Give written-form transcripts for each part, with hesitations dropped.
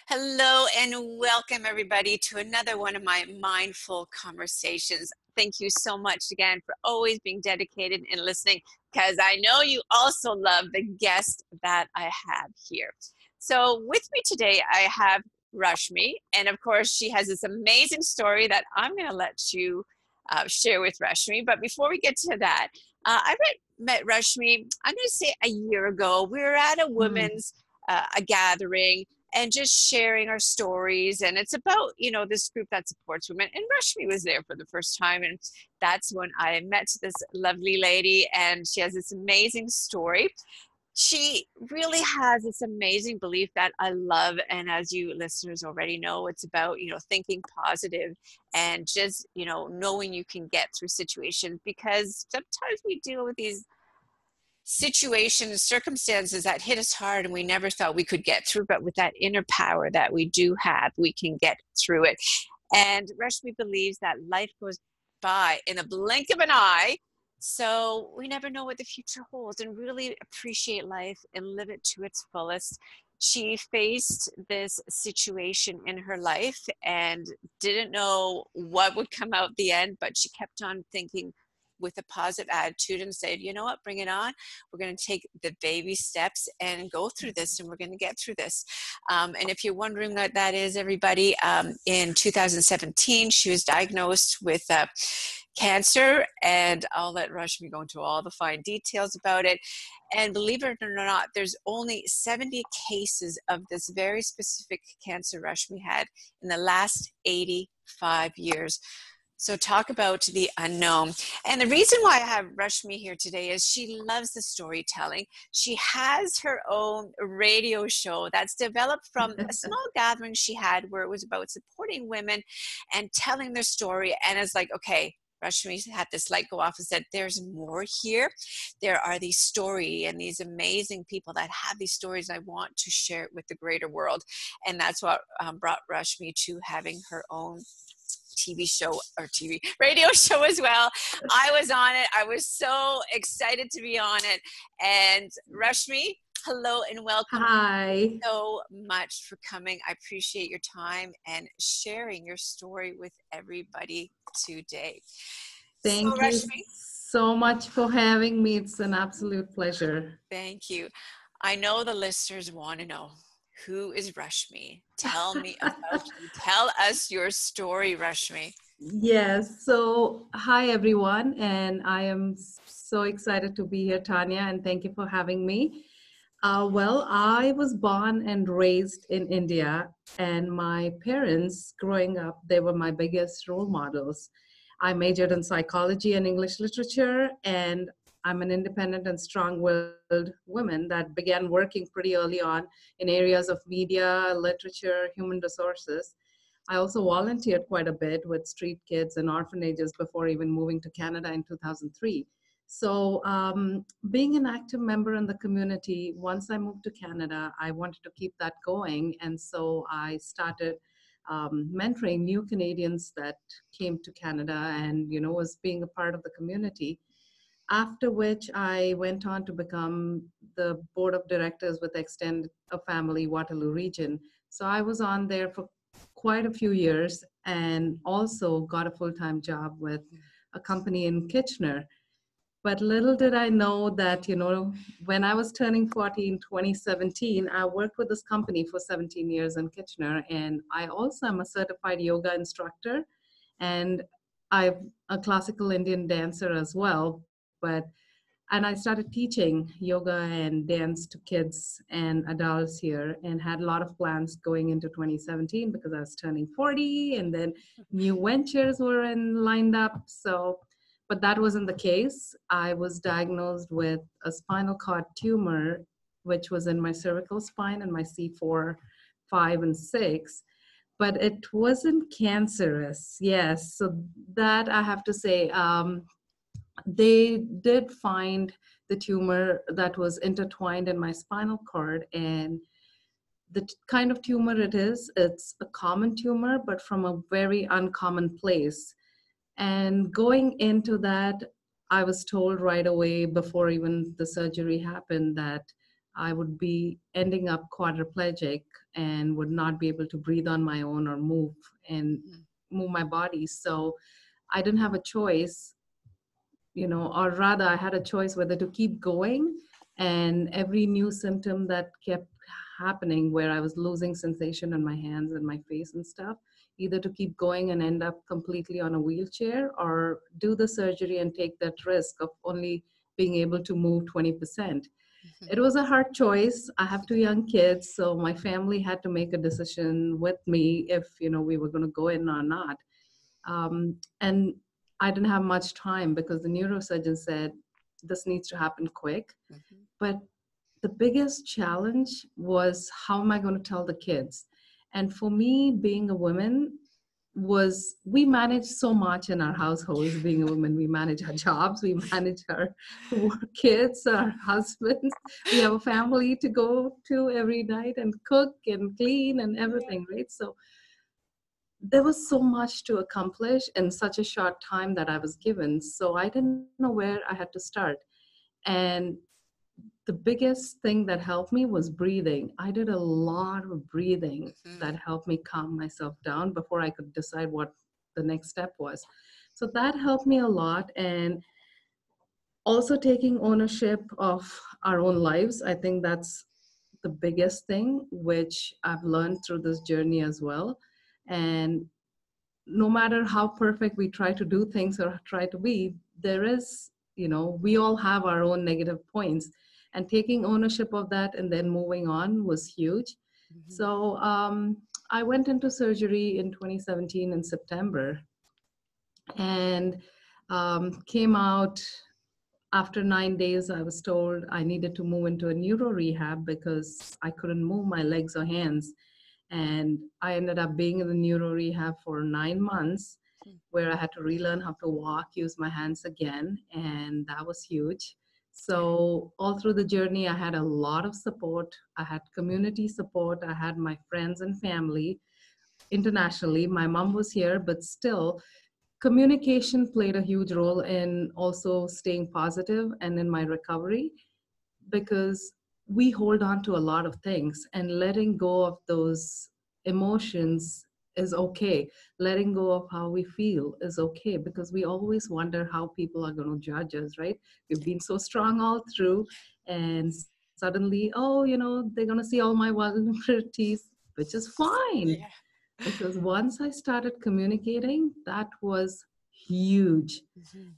Hello and welcome everybody to another one of my mindful conversations. Thank you so much again for always being dedicated and listening, because I know you also love the guest that I have here. So with me today, I have Rashmi, and of course she has this amazing story that I'm going to let you share with Rashmi. But before we get to that, met Rashmi, I'm going to say a year ago. We were at a Mm. women's a gathering and just sharing our stories. And it's about, this group that supports women. And Rashmi was there for the first time. And that's when I met this lovely lady. And she has this amazing story. She really has this amazing belief that I love. And as you listeners already know, it's about, thinking positive and just, knowing you can get through situations, because sometimes we deal with these situations, circumstances that hit us hard and we never thought we could get through, but with that inner power that we do have, we can get through it. And Rashmi believes that life goes by in a blink of an eye, so we never know what the future holds, and really appreciate life and live it to its fullest. She faced this situation in her life and didn't know what would come out the end, but she kept on thinking with a positive attitude and said, you know what, bring it on. We're going to take the baby steps and go through this, and we're going to get through this. And if you're wondering what that is, everybody, in 2017, she was diagnosed with cancer, and I'll let Rashmi go into all the fine details about it. And believe it or not, there's only 70 cases of this very specific cancer Rashmi had in the last 85 years. So talk about the unknown. And the reason why I have Rashmi here today is she loves the storytelling. She has her own radio show that's developed from a small gathering she had, where it was about supporting women and telling their story. And it's like, okay, Rashmi had this light go off and said, there's more here. There are these stories and these amazing people that have these stories. I want to share it with the greater world. And that's what brought Rashmi to having her own radio show as well. I was on it. I was so excited to be on it. And Rashmi, hello and welcome. Hi. So much for coming. I appreciate your time and sharing your story with everybody today. So Thank you Rashmi, so much for having me. It's an absolute pleasure. thank you. I know the listeners want to know, who is Rashmi? Tell me about you. Tell us your story, Rashmi. Yes. So, hi, everyone. And I am so excited to be here, Tanya, and thank you for having me. Well, I was born and raised in India, and my parents, growing up, they were my biggest role models. I majored in psychology and English literature, and I'm an independent and strong-willed woman that began working pretty early on in areas of media, literature, human resources. I also volunteered quite a bit with street kids and orphanages before even moving to Canada in 2003. So, being an active member in the community, once I moved to Canada, I wanted to keep that going. And so I started mentoring new Canadians that came to Canada and, was being a part of the community. After which I went on to become the board of directors with Extend a Family Waterloo region. So I was on there for quite a few years and also got a full-time job with a company in Kitchener. But little did I know that, when I was turning 40 in 2017, I worked with this company for 17 years in Kitchener. And I also am a certified yoga instructor. And I'm a classical Indian dancer as well. And I started teaching yoga and dance to kids and adults here, and had a lot of plans going into 2017 because I was turning 40, and then new ventures were lined up. So, but that wasn't the case. I was diagnosed with a spinal cord tumor, which was in my cervical spine and my C4, 5, and 6. But it wasn't cancerous. Yes. So that I have to say, they did find the tumor that was intertwined in my spinal cord. And the kind of tumor it is, it's a common tumor, but from a very uncommon place. And going into that, I was told right away before even the surgery happened that I would be ending up quadriplegic and would not be able to breathe on my own or move my body. So I didn't have a choice, or rather I had a choice whether to keep going. And every new symptom that kept happening, where I was losing sensation in my hands and my face and stuff, either to keep going and end up completely on a wheelchair, or do the surgery and take that risk of only being able to move 20%. It was a hard choice. I have two young kids, so my family had to make a decision with me if we were going to go in or not. And I didn't have much time because the neurosurgeon said this needs to happen quick. But the biggest challenge was, how am I going to tell the kids? And for me, being a woman, was we manage so much in our households. Being a woman, we manage our jobs, we manage our kids, our husbands. We have a family to go to every night and cook and clean and everything, right? So there was so much to accomplish in such a short time that I was given. So I didn't know where I had to start. And the biggest thing that helped me was breathing. I did a lot of breathing that helped me calm myself down before I could decide what the next step was. So that helped me a lot. And also taking ownership of our own lives. I think that's the biggest thing, which I've learned through this journey as well. And no matter how perfect we try to do things or try to be, there is, we all have our own negative points. And taking ownership of that and then moving on was huge. So I went into surgery in 2017 in September, and came out. After 9 days, I was told I needed to move into a neuro rehab because I couldn't move my legs or hands. And I ended up being in the neuro rehab for 9 months, where I had to relearn how to walk, use my hands again. And that was huge. So all through the journey, I had a lot of support. I had community support. I had my friends and family internationally. My mom was here, but still, communication played a huge role in also staying positive and in my recovery, because we hold on to a lot of things, and letting go of those emotions is okay. Letting go of how we feel is okay, because we always wonder how people are going to judge us, right? We've been so strong all through, and suddenly, oh, they're going to see all my vulnerabilities, which is fine. Because once I started communicating, that was huge.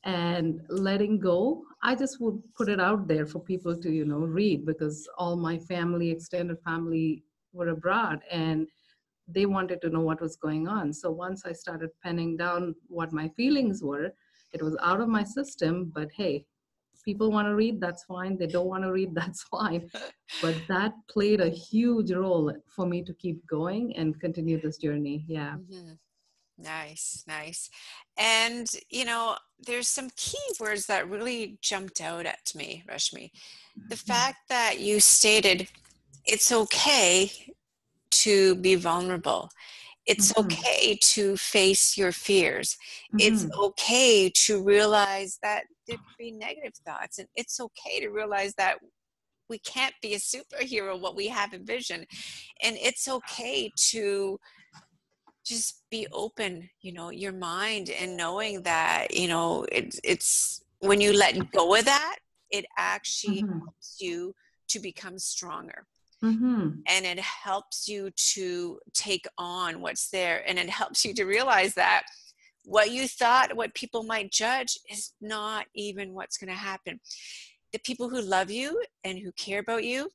And letting go, I just would put it out there for people to, read, because all my family, extended family, were abroad, and they wanted to know what was going on. So once I started penning down what my feelings were, it was out of my system. But hey, people want to read, that's fine. They don't want to read, that's fine. But that played a huge role for me to keep going and continue this journey. Yeah. Nice, nice. And, there's some key words that really jumped out at me, Rashmi. The fact that you stated it's okay to be vulnerable. It's okay to face your fears. It's okay to realize that there could be negative thoughts, and it's okay to realize that we can't be a superhero what we have envisioned. And it's okay to just be open, your mind, and knowing that, it's when you let go of that, it actually helps you to become stronger. And it helps you to take on what's there. And it helps you to realize that what you thought, what people might judge, is not even what's going to happen. The people who love you and who care about you,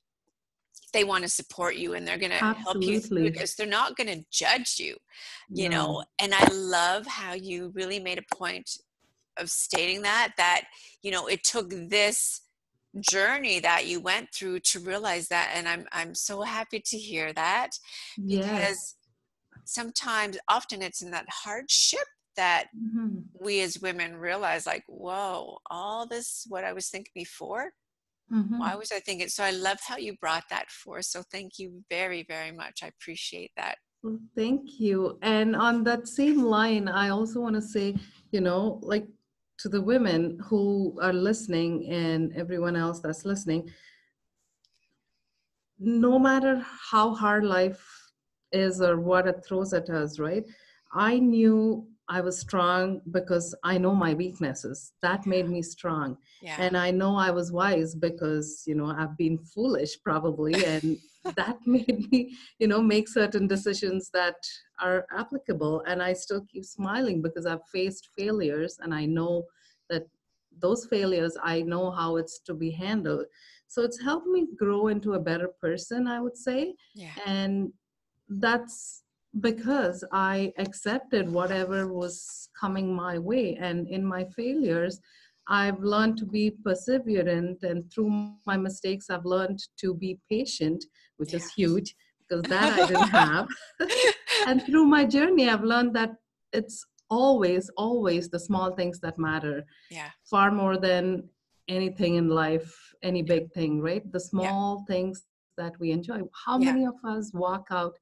they want to support you, and they're going to help you through this. They're not going to judge you, and I love how you really made a point of stating that it took this journey that you went through to realize that. And I'm so happy to hear that, because often it's in that hardship that we as women realize, like, whoa, all this, what I was thinking before, why was I thinking? So I love how you brought that forth. So thank you very, very much. I appreciate that. Well, thank you. And on that same line, I also want to say, like, to the women who are listening and everyone else that's listening, no matter how hard life is or what it throws at us, right? I knew I was strong because I know my weaknesses. That made me strong. Yeah. And I know I was wise because, I've been foolish probably. And that made me, make certain decisions that are applicable. And I still keep smiling because I've faced failures and I know that those failures, I know how it's to be handled. So it's helped me grow into a better person, I would say. Yeah. And that's because I accepted whatever was coming my way. And in my failures, I've learned to be perseverant. And through my mistakes, I've learned to be patient, which is huge because that I didn't have. And through my journey, I've learned that it's always, always the small things that matter Yeah. far more than anything in life, any big thing, right? The Yeah. small things that we enjoy. How Yeah. many of us walk out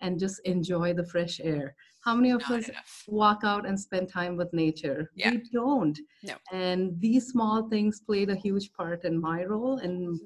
and just enjoy the fresh air? How many of Not us enough. walk out and spend time with nature? Yeah. We don't. No. And these small things played a huge part in my role in,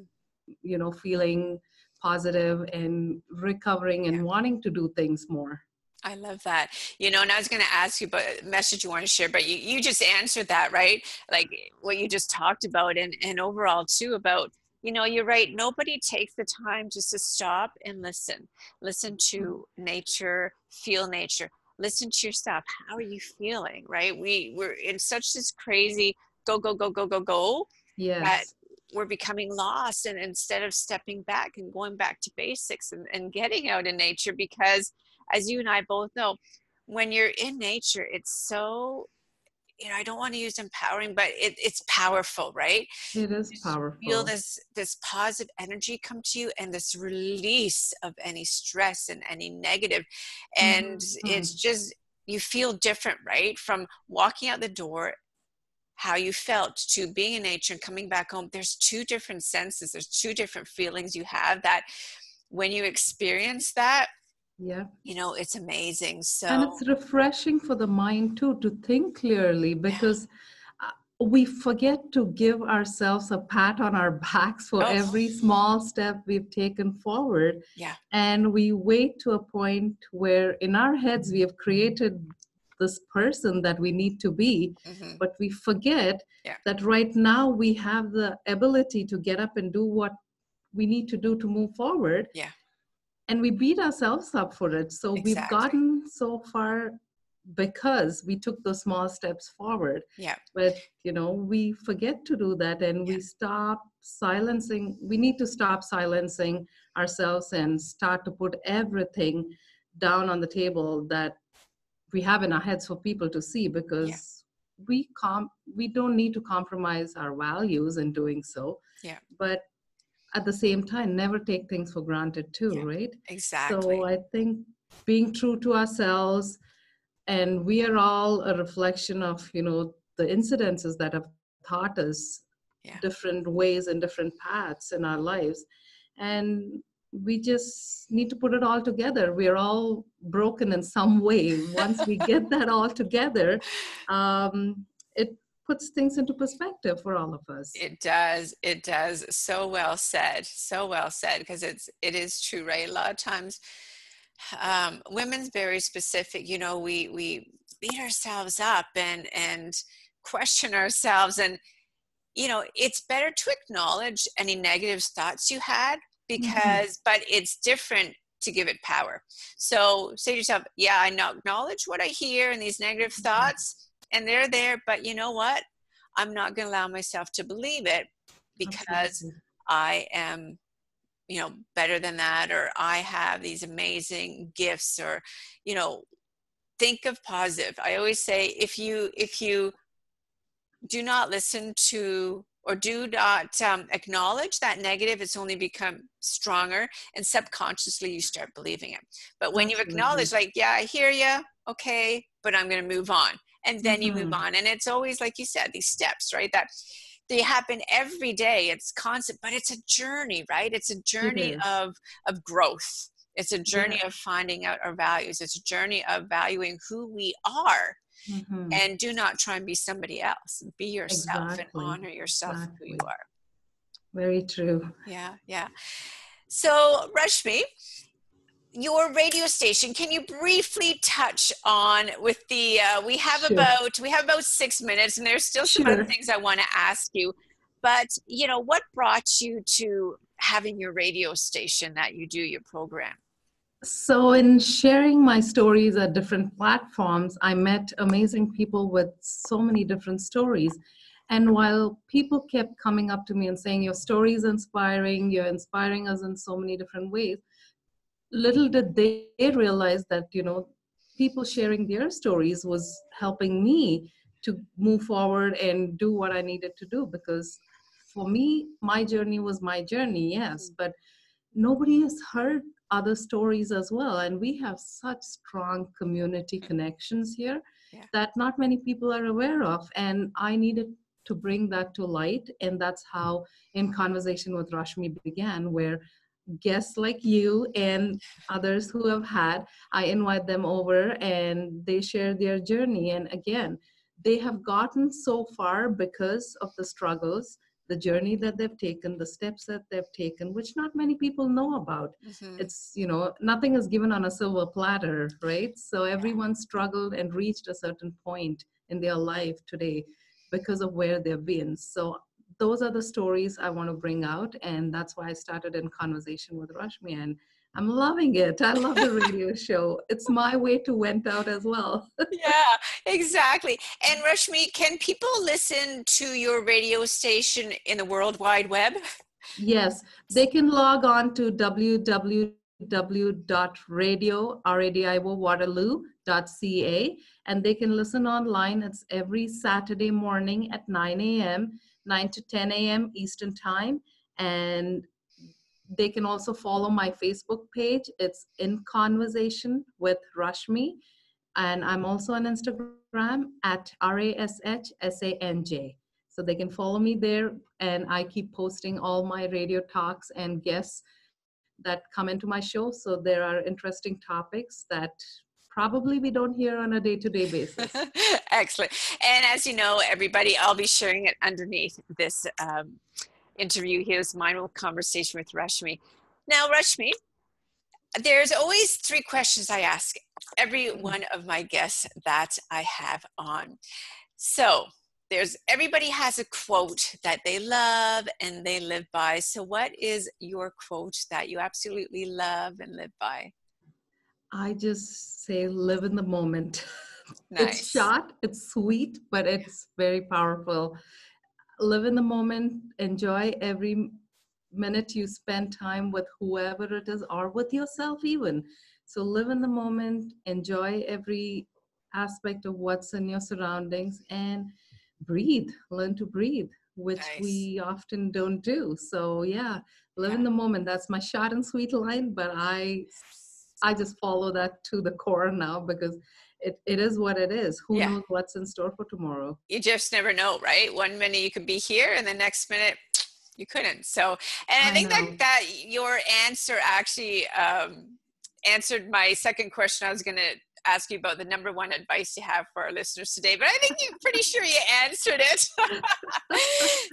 feeling positive and recovering Yeah. and wanting to do things more. I love that. And I was going to ask you about a message you want to share, but you just answered that, right? Like what you just talked about and overall too about, you're right. Nobody takes the time just to stop and listen to nature, feel nature, listen to yourself. How are you feeling? Right? We're in such this crazy go, go, go, go, go, go that Yes, we're becoming lost. And instead of stepping back and going back to basics and getting out in nature, because as you and I both know, when you're in nature, it's so, I don't want to use empowering, but it's powerful, right? it is Just feel powerful. this positive energy come to you and this release of any stress and any negative. And it's Mhm. just, you feel different, right? From walking out the door, how you felt to being in nature and coming back home. There's two different senses. There's two different feelings you have that when you experience that, Yeah. it's amazing. And So it's refreshing for the mind too to think clearly yeah. because we forget to give ourselves a pat on our backs for Oh, every small step we've taken forward. yeah. And we wait to a point where in our heads we have created this person that we need to be, Hmm. but we forget Yeah. that right now we have the ability to get up and do what we need to do to move forward, Yeah. and we beat ourselves up for it. So we've Exactly. gotten so far because we took those small steps forward. Yeah. But we forget to do that, and Yeah. we stop silencing. We need to stop silencing ourselves and start to put everything down on the table that we have in our heads for people to see, Yeah. because we don't need to compromise our values in doing so. Yeah. But at the same time, never take things for granted too, Yeah. right? So Exactly. I think being true to ourselves, and we are all a reflection of the incidences that have taught us Yeah. different ways and different paths in our lives, and we just need to put it all together. We are all broken in some way. Once we get that all together, it puts things into perspective for all of us. It does. It does. So well said. So well said. Because it is true, right? A lot of times, women's very specific. We beat ourselves up and question ourselves, and it's better to acknowledge any negative thoughts you had Mhm. but it's different to give it power. So say to yourself, yeah, I now acknowledge what I hear and these negative thoughts, and they're there, but you know what? I'm not going to allow myself to believe it because Absolutely. I am, better than that, or I have these amazing gifts, or, you know, think of positive. I always say if you do not listen to or do not acknowledge that negative, it's only become stronger, and subconsciously you start believing it. But when you Absolutely. acknowledge, like, yeah, I hear you, okay, but I'm going to move on, and then you move Mhm. on, and it's always like you said, these steps, right? That they happen every day. It's constant, but it's a journey, right? It's a It journey is. of growth. It's a Yeah. journey of finding out our values. It's a journey of valuing who we are, Mhm. and do not try and be somebody else. Be yourself and Exactly. honor yourself for who you Exactly. are. Very true. Yeah, yeah. So, Rashmi, your radio station, can you briefly touch on with the we have Sure. about 6 minutes, and there's still some other Sure. things I want to ask you, but what brought you to having your radio station that you do your program? So, in sharing my stories at different platforms, I met amazing people with so many different stories. And while people kept coming up to me and saying, "Your story is inspiring, you're inspiring us in so many different ways," little did they realize that, people sharing their stories was helping me to move forward and do what I needed to do. Because for me, my journey was my journey, yes, but nobody has heard other stories as well. And we have such strong community connections here Yeah. that not many people are aware of. And I needed to bring that to light. And that's how In Conversation with Rashmi began, where guests like you and others who have had, I invite them over and they share their journey. And again, they have gotten so far because of the struggles, the journey that they've taken, the steps that they've taken, which not many people know about. Mm-hmm. It's, nothing is given on a silver platter, right? So Yeah. everyone struggled and reached a certain point in their life today because of where they've been. So those are the stories I want to bring out. And that's why I started In Conversation with Rashmi. And I'm loving it. I love the radio show. It's my way to vent out as well. Yeah, exactly. And Rashmi, can people listen to your radio station in the World Wide Web? Yes, they can log on to www.radio.waterloo.ca and they can listen online. It's every Saturday morning at 9 a.m., 9 to 10 a.m. Eastern Time. And they can also follow my Facebook page. It's In Conversation with Rashmi. And I'm also on Instagram at RASHSANJ. So they can follow me there. And I keep posting all my radio talks and guests that come into my show. So there are interesting topics that probably we don't hear on a day-to-day basis. Excellent. And as you know, everybody, I'll be sharing it underneath this interview. Here's Mindful Conversation with Rashmi. Now, Rashmi, there's always 3 questions I ask every one of my guests that I have on. So everybody has a quote that they love and they live by. So what is your quote that you absolutely love and live by? I just say live in the moment. It's Nice. short, it's sweet, but it's very powerful. Live in the moment, enjoy every minute you spend time with whoever it is or with yourself even. So live in the moment, enjoy every aspect of what's in your surroundings and breathe, learn to breathe, which Nice. we often don't do. So yeah, live Yeah. in the moment. That's my short and sweet line, but I just follow that to the core now because it is what it is. Who Yeah. knows what's in store for tomorrow? You just never know, right? One minute you could be here and the next minute you couldn't. So, and I I think know. that your answer actually answered my second question. I was going to ask you about the number 1 advice you have for our listeners today, but I think you're pretty sure you answered it.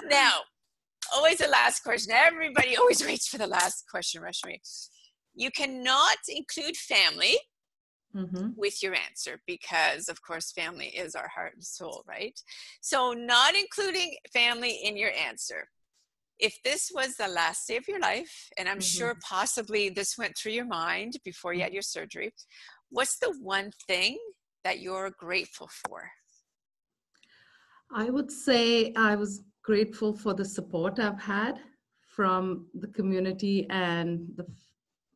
Now, always the last question. Everybody always waits for the last question, Rashmi. You cannot include family Mm-hmm. with your answer because, of course, family is our heart and soul, right? So not including family in your answer. If this was the last day of your life, and I'm Mm-hmm. sure possibly this went through your mind before you had your surgery, what's the one thing that you're grateful for? I would say I was grateful for the support I've had from the community and the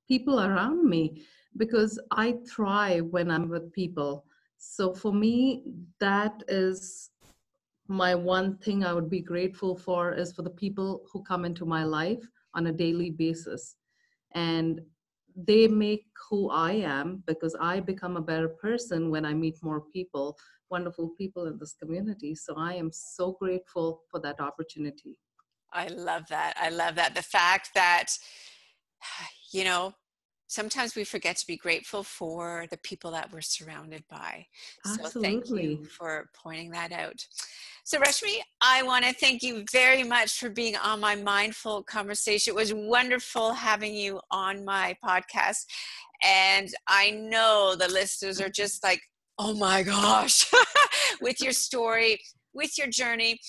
people around me because I thrive when I'm with people. So for me, that is my one thing I would be grateful for is for the people who come into my life on a daily basis. And they make who I am because I become a better person when I meet more people, wonderful people in this community. So I am so grateful for that opportunity. I love that. I love that. The fact that, you know, sometimes we forget to be grateful for the people that we're surrounded by. So thank you Absolutely. for pointing that out. So Rashmi, I want to thank you very much for being on my mindful conversation. It was wonderful having you on my podcast. And I know the listeners are just like, oh my gosh, with your story, with your journey.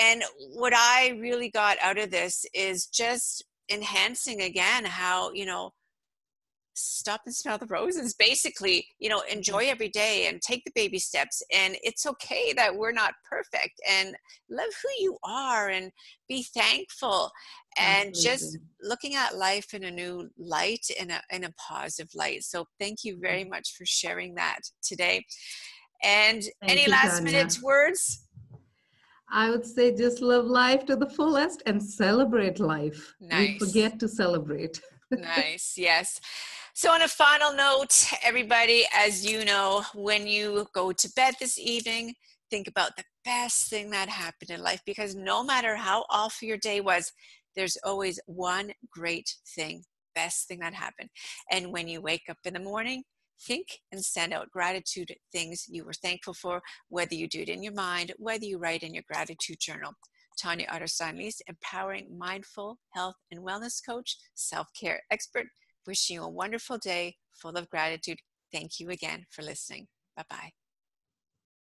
And what I really got out of this is just enhancing again how, stop and smell the roses, basically, enjoy every day and take the baby steps. And it's okay that we're not perfect, and love who you are and be thankful, and Absolutely. just looking at life in a new light, in a positive light. So thank you very much for sharing that today. And Thank any you, last minute Tanya. words? I would say just live life to the fullest and celebrate life. We Nice. forget to celebrate. Nice. Yes. So, on a final note, everybody, as you know, when you go to bed this evening, think about the best thing that happened in life, because no matter how awful your day was, there's always one great thing, best thing that happened. And when you wake up in the morning, think and send out gratitude, things you were thankful for, whether you do it in your mind, whether you write in your gratitude journal. Tanya Otterstein-Liehs, empowering mindful health and wellness coach, self-care expert. Wishing you a wonderful day full of gratitude. Thank you again for listening. Bye-bye.